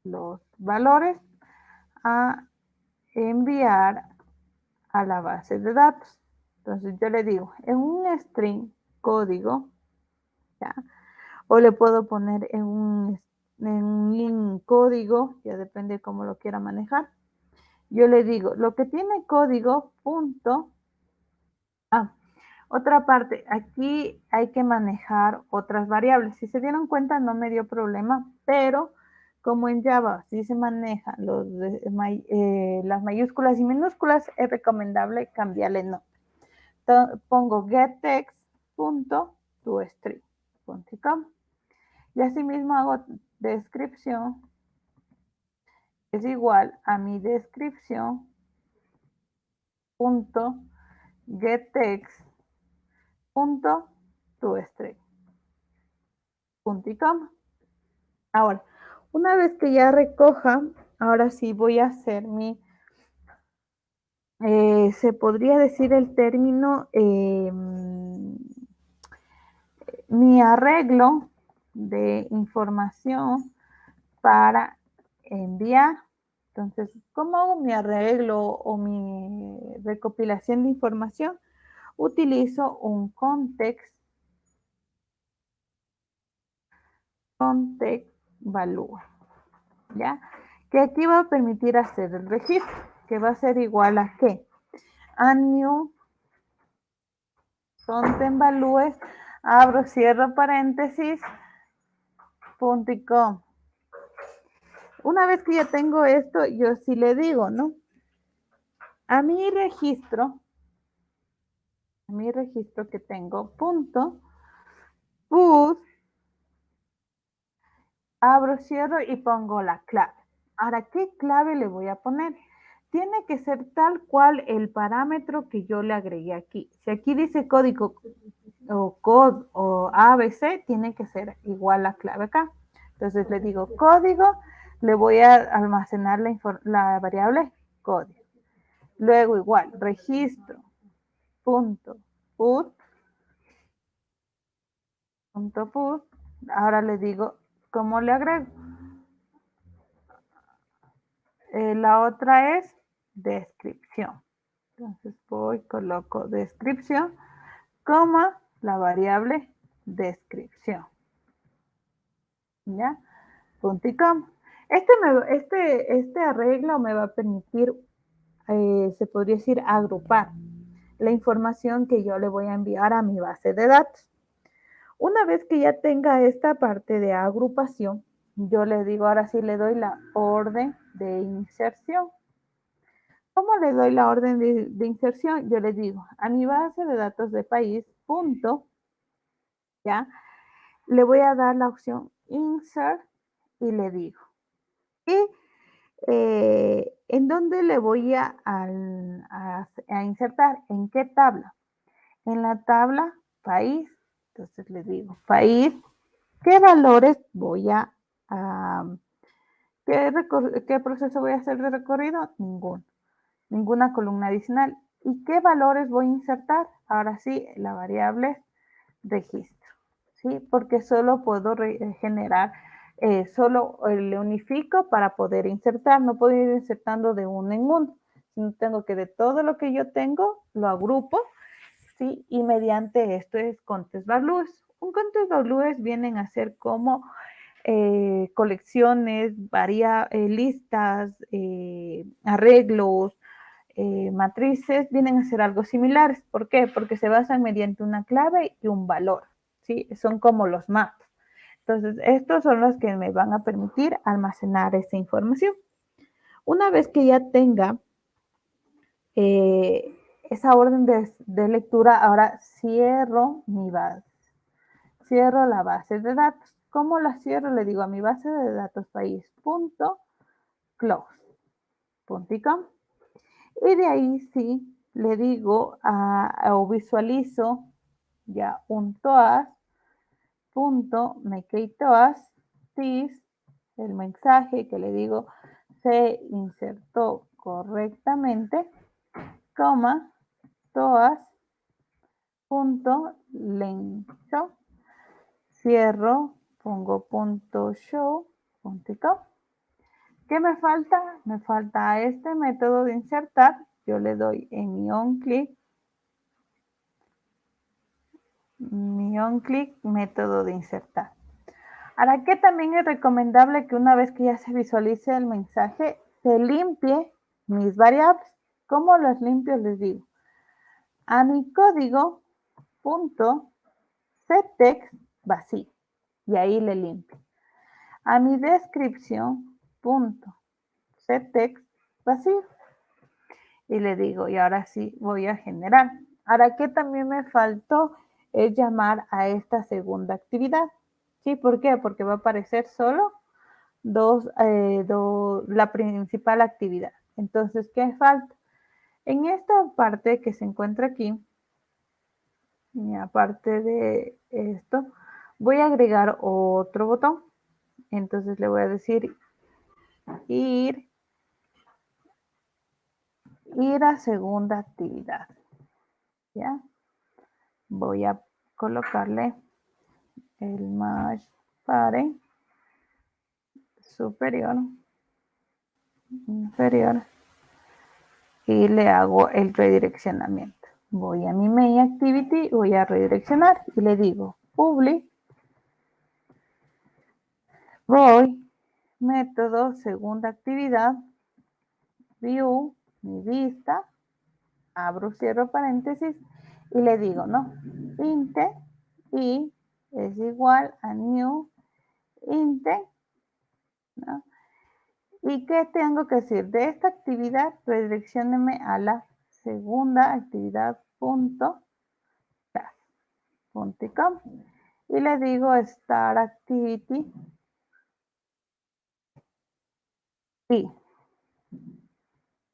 los valores a enviar a la base de datos. Entonces yo le digo, en un string código, ¿ya? O le puedo poner en un código, ya depende de cómo lo quiera manejar. Yo le digo, lo que tiene código, punto. Otra parte, aquí hay que manejar otras variables. Si se dieron cuenta, no me dio problema, pero como en Java sí se manejan las mayúsculas y minúsculas, es recomendable cambiarle no. Entonces, pongo getText.toString.com y asimismo hago descripción es igual a mi descripción punto getText.toString.com. Ahora, una vez que ya recoja, ahora sí voy a hacer se podría decir el término, mi arreglo de información para enviar. Entonces, ¿cómo hago mi arreglo o mi recopilación de información? Utilizo un context value, ¿ya? Que aquí va a permitir hacer el registro, que va a ser igual a ¿qué? A new content values, abro, cierro paréntesis, .com. Una vez que ya tengo esto, yo sí le digo, ¿no? A mi registro que tengo, punto, put, abro, cierro y pongo la clave. Ahora, ¿qué clave le voy a poner? Tiene que ser tal cual el parámetro que yo le agregué aquí. Si aquí dice código o code o ABC, tiene que ser igual la clave acá. Entonces le digo código, le voy a almacenar la variable código. Luego igual, registro, punto, put, ahora le digo, ¿cómo le agrego? La otra es descripción. Entonces voy, coloco descripción, coma, la variable descripción. ¿Ya? Punto y coma. Este arreglo me va a permitir, se podría decir, agrupar la información que yo le voy a enviar a mi base de datos. Una vez que ya tenga esta parte de agrupación, yo le digo, ahora sí le doy la orden de inserción. ¿Cómo le doy la orden de inserción? Yo le digo, a mi base de datos de país, punto, ¿ya? Le voy a dar la opción insert y le digo, y ¿en dónde le voy a insertar? ¿En qué tabla? En la tabla país. Entonces le digo, país, ¿qué valores voy qué proceso voy a hacer de recorrido? Ninguno. Ninguna columna adicional. ¿Y qué valores voy a insertar? Ahora sí, la variable registro, ¿sí? Porque solo puedo generar, solo le unifico para poder insertar, no puedo ir insertando de uno en uno, sino tengo que de todo lo que yo tengo, lo agrupo, ¿sí? Y mediante esto es context values. Un context values vienen a ser como colecciones, listas, arreglos, matrices, vienen a ser algo similares. ¿Por qué? Porque se basan mediante una clave y un valor, ¿sí? Son como los maps. Entonces, estos son los que me van a permitir almacenar esa información. Una vez que ya tenga esa orden de lectura, ahora cierro mi base, cierro la base de datos. ¿Cómo la cierro? Le digo a mi base de datos país.close.com y de ahí sí le digo o visualizo ya un toas.makeitoas, tis, el mensaje que le digo se insertó correctamente, coma, toas.length, cierro, pongo punto show, punto com. ¿Qué me falta? Me falta este método de insertar. Yo le doy en mi onClick, método de insertar. Ahora que también es recomendable que una vez que ya se visualice el mensaje, se limpie mis variables. ¿Cómo las limpio? Les digo, a mi código punto setText vacío y ahí le limpio. A mi descripción punto setText vacío y le digo, y ahora sí voy a generar. Ahora que también me faltó es llamar a esta segunda actividad. ¿Sí? ¿Por qué? Porque va a aparecer solo la principal actividad. Entonces, ¿qué falta? En esta parte que se encuentra aquí, y aparte de esto, voy a agregar otro botón. Entonces le voy a decir ir a segunda actividad. ¿Ya? Voy a colocarle el match pare superior, inferior y le hago el redireccionamiento. Voy a mi main activity, voy a redireccionar y le digo public voy método segunda actividad view mi vista, abro cierro paréntesis y le digo no inte y es igual a new inte, ¿no? ¿Y qué tengo que decir? De esta actividad, redireccióneme a la segunda actividad .com y le digo Start Activity y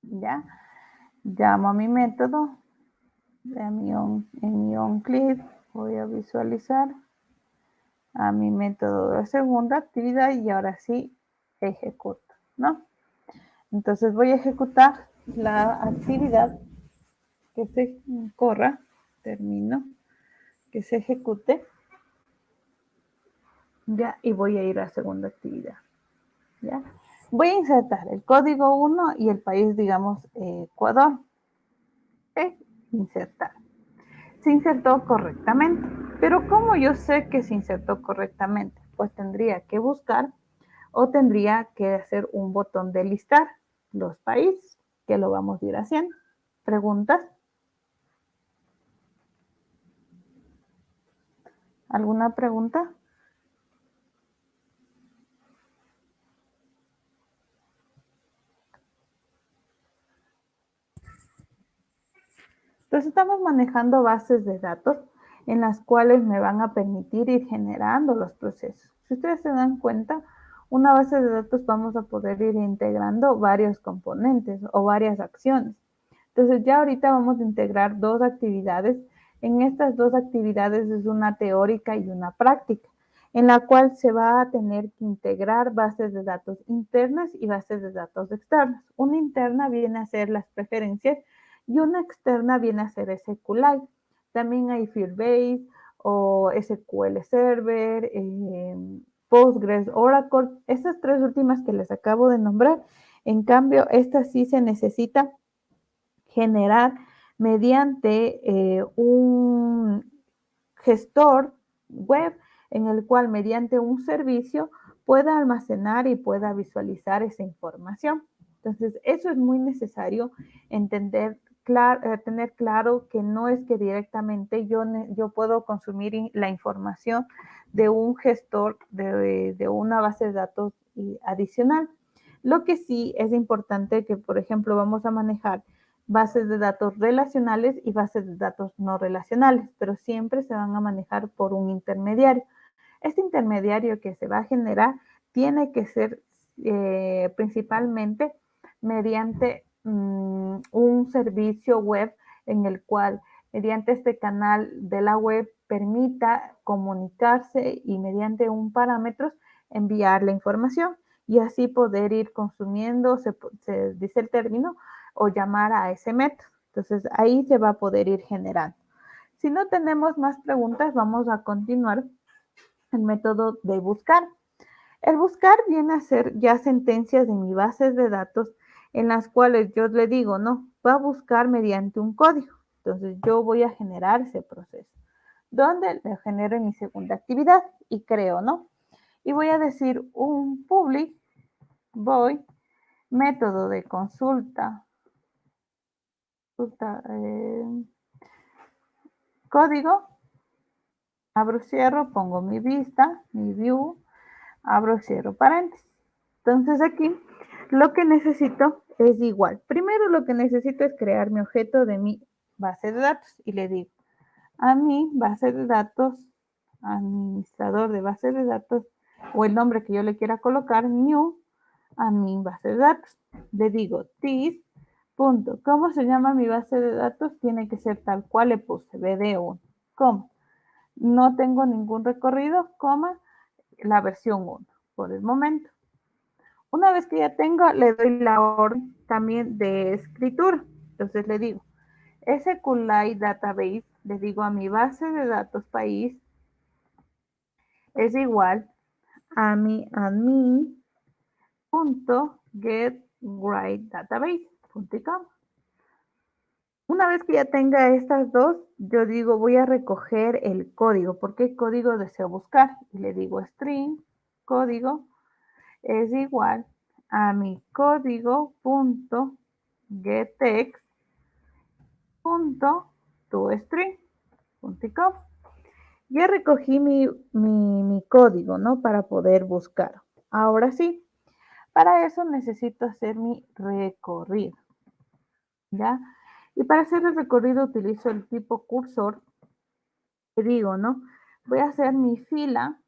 ya llamo a mi método en mi onClick voy a visualizar a mi método de segunda actividad y ahora sí ejecuto, ¿no? Entonces voy a ejecutar la actividad que se corra, termino, que se ejecute, ya, y voy a ir a segunda actividad, ya. Voy a insertar el código 1 y el país, digamos, Ecuador. Insertar. Se insertó correctamente. Pero ¿cómo yo sé que se insertó correctamente? Pues tendría que buscar o tendría que hacer un botón de listar los países, que lo vamos a ir haciendo. ¿Preguntas? ¿Alguna pregunta? Entonces estamos manejando bases de datos en las cuales me van a permitir ir generando los procesos. Si ustedes se dan cuenta, una base de datos vamos a poder ir integrando varios componentes o varias acciones. Entonces ya ahorita vamos a integrar dos actividades. En estas dos actividades es una teórica y una práctica, en la cual se va a tener que integrar bases de datos internas y bases de datos externas. Una interna viene a ser las preferencias y una externa viene a ser SQLite. También hay Firebase o SQL Server, Postgres, Oracle, esas tres últimas que les acabo de nombrar. En cambio, esta sí se necesita generar mediante un gestor web en el cual mediante un servicio pueda almacenar y pueda visualizar esa información. Entonces, eso es muy necesario entender, tener claro que no es que directamente yo puedo consumir la información de un gestor, de una base de datos adicional. Lo que sí es importante que, por ejemplo, vamos a manejar bases de datos relacionales y bases de datos no relacionales, pero siempre se van a manejar por un intermediario. Este intermediario que se va a generar tiene que ser principalmente mediante un servicio web en el cual, mediante este canal de la web, permita comunicarse y mediante un parámetros enviar la información y así poder ir consumiendo, se dice el término, o llamar a ese método. Entonces ahí se va a poder ir generando. Si no tenemos más preguntas, vamos a continuar el método de buscar. El buscar viene a ser ya sentencias de mi base de datos en las cuales yo le digo, no, va a buscar mediante un código. Entonces yo voy a generar ese proceso, donde le genero mi segunda actividad y creo, ¿no? Y voy a decir un public void método de consulta código, abro, cierro, pongo mi vista, mi view, abro, cierro paréntesis. Entonces aquí lo que necesito es igual. Primero lo que necesito es crear mi objeto de mi base de datos y le digo a mi base de datos, administrador de base de datos o el nombre que yo le quiera colocar, new, a mi base de datos. Le digo this, punto. ¿Cómo se llama mi base de datos? Tiene que ser tal cual le puse, bd1, coma. No tengo ningún recorrido, coma, la versión 1 por el momento. Una vez que ya tengo, le doy la orden también de escritura. Entonces le digo, SQLite Database, le digo a mi base de datos país, es igual a mi admin.getWriteDatabase.com. Una vez que ya tenga estas dos, yo digo, voy a recoger el código. ¿Por qué código deseo buscar? Y le digo string, código, es igual a mi código.getText.toString.com. Ya recogí mi código, ¿no? Para poder buscar. Ahora sí, para eso necesito hacer mi recorrido, ¿ya? Y para hacer el recorrido utilizo el tipo cursor, que digo, ¿no? Voy a hacer mi fila,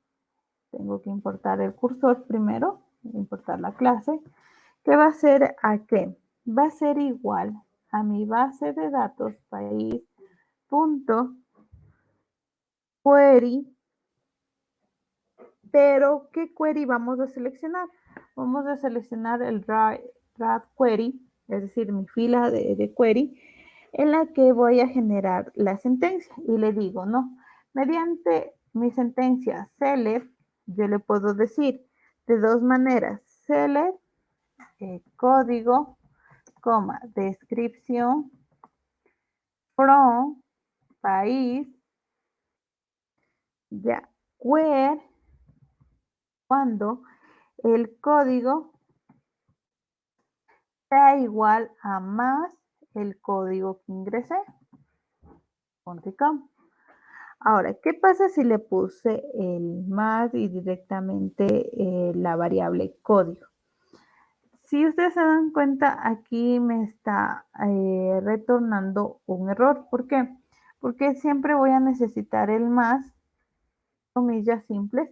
tengo que importar el cursor primero, importar la clase, que va a ser a qué? Va a ser igual a mi base de datos país.query, pero ¿qué query vamos a seleccionar? Vamos a seleccionar el RAD query, es decir, mi fila de query, en la que voy a generar la sentencia. Y le digo, no, mediante mi sentencia select, yo le puedo decir de dos maneras, select código, coma, descripción, from, país, ya, where, cuando el código sea igual a más el código que ingresé. .com. Ahora, ¿qué pasa si le puse el más y directamente la variable código? Si ustedes se dan cuenta, aquí me está retornando un error. ¿Por qué? Porque siempre voy a necesitar el más, comillas simples,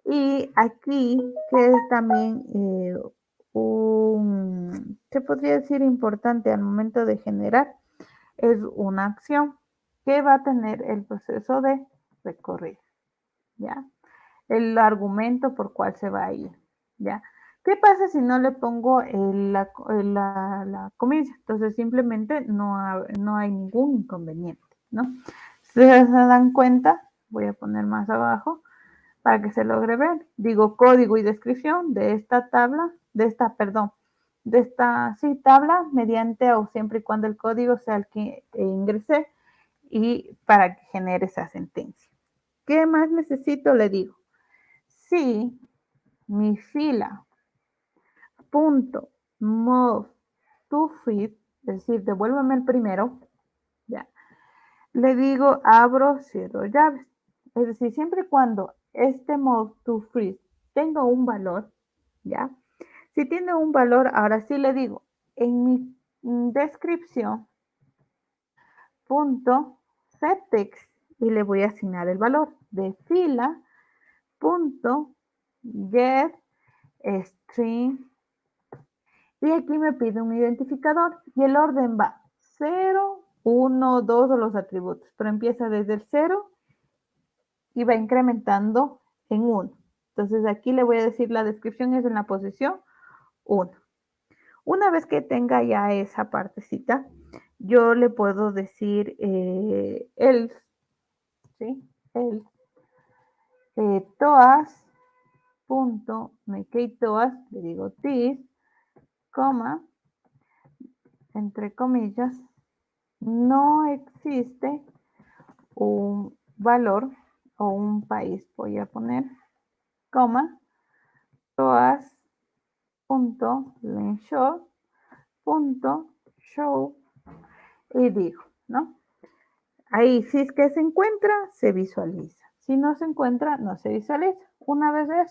y aquí, que es también se podría decir importante al momento de generar, es una acción que va a tener el proceso de recorrido, ¿ya? El argumento por cual se va a ir, ¿ya? ¿Qué pasa si no le pongo la comilla? Entonces simplemente no hay ningún inconveniente, ¿no? Si se dan cuenta, voy a poner más abajo para que se logre ver. Digo código y descripción de esta tabla, tabla mediante o siempre y cuando el código sea el que ingresé y para que genere esa sentencia. ¿Qué más necesito? Le digo, si mi fila punto move to fit, es decir, devuélveme el primero, ya, le digo abro, cierro llaves. Es decir, siempre y cuando este move to freeze tenga un valor, ¿ya? Si tiene un valor, ahora sí le digo, en descripción punto setText y le voy a asignar el valor de fila punto get string y aquí me pide un identificador y el orden va 0, 1, 2 o los atributos, pero empieza desde el 0 y va incrementando en 1. Entonces aquí le voy a decir la descripción es en la posición 1. Una vez que tenga ya esa partecita, yo le puedo decir else, ¿sí? Else, toas, punto, make toas, le digo this, coma, entre comillas, no existe un valor o un país, voy a poner, coma, toas, punto, lenshot, punto, show, y digo, ¿no? Ahí, si es que se encuentra, se visualiza. Si no se encuentra, no se visualiza. Una vez eso,